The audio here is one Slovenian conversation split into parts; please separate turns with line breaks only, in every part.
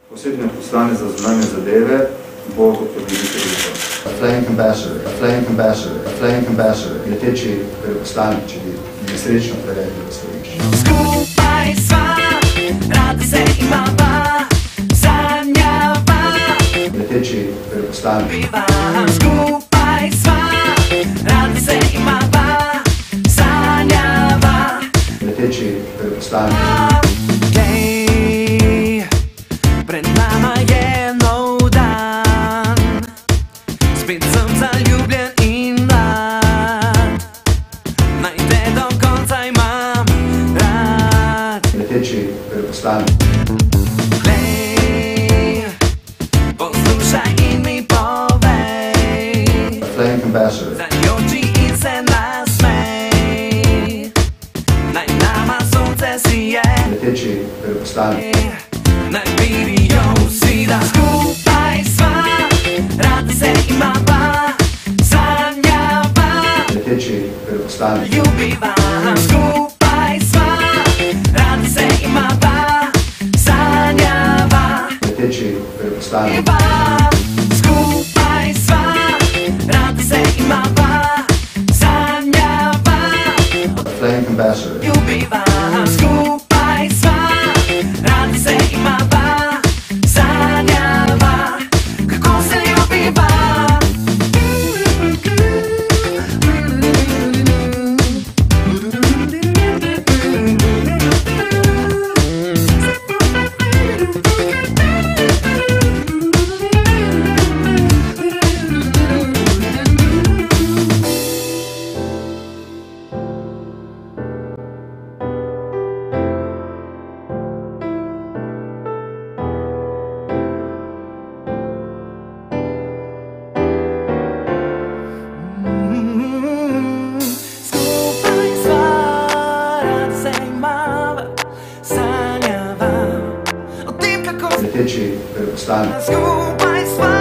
Posebni poslanec za zunanje zadeve bo dr. Dimitri Rupel. Flying ambassador, leteči veleposlanik, če bi nesrečno prevedli v slovenščino.
Skupaj sva, rada se imava, sanjava.
Leteči veleposlanik.
Skupaj sva, rada se imava, sanjava.
Leteči veleposlanik.
Pred nama je nov dan, spet sem zaljubljen in mlad, naj te do konca imam rad.
Leteči veleposlanik.
Glej, poslušaj in mi povej,
Flying ambassador.
zaljuči in se nasmej, naj nama sonce sije.
Leteči veleposlanik.
Naj vidijo vsi, da skupaj sva, rada se imava, sanjava.
Leteči veleposlanik.
Ljubiva, skupaj sva, rada se imava, sanjava.
Leteči veleposlanik.
Ljubiva, skupaj sva, rada se imava, sanjava.
Flying ambassador.
Ljubiva, skupaj sva, rada se imava, sanjava, kako se ljubiva.
Leteči veleposlanik.
Skupaj sva,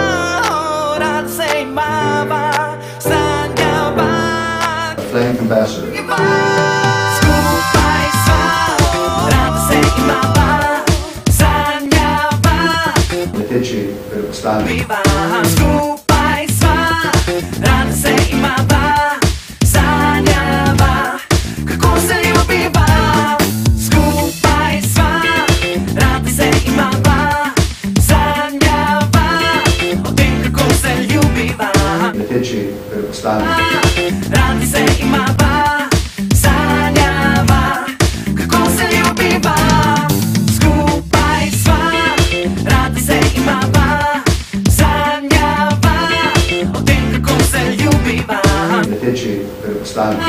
rada se imava, sanjava.
Flying ambassador.
Skupaj sva, rada se imava, sanjava.
Leteči veleposlanik.
Skupaj sva, rada se imava, sanjava, kako se ljubiva. Skupaj sva, rada se imava, sanjava, o tem, kako se ljubiva.
Leteči veleposlanik.
Rada se imava, sanjava, kako se ljubiva. Skupaj sva, rada se imava, sanjava, o tem, kako se ljubiva.
Leteči veleposlanik.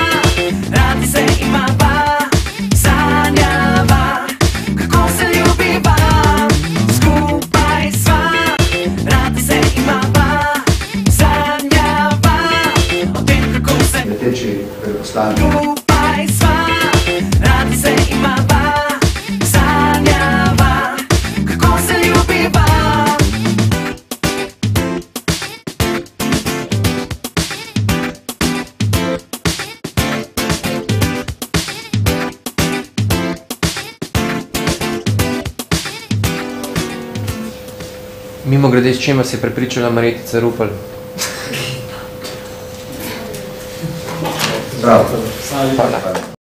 Rada se imava, sanjava, kako se ljubiva. Skupaj sva, rada se imava, sanjava, o tem, kako se
Leteči veleposlanik.
skupaj sva, rada se imava, sanjava, kako se ljubiva.
Mimogrede, s čim vas je prepričala Marjetica Rupel?
Bravo.
Hvala.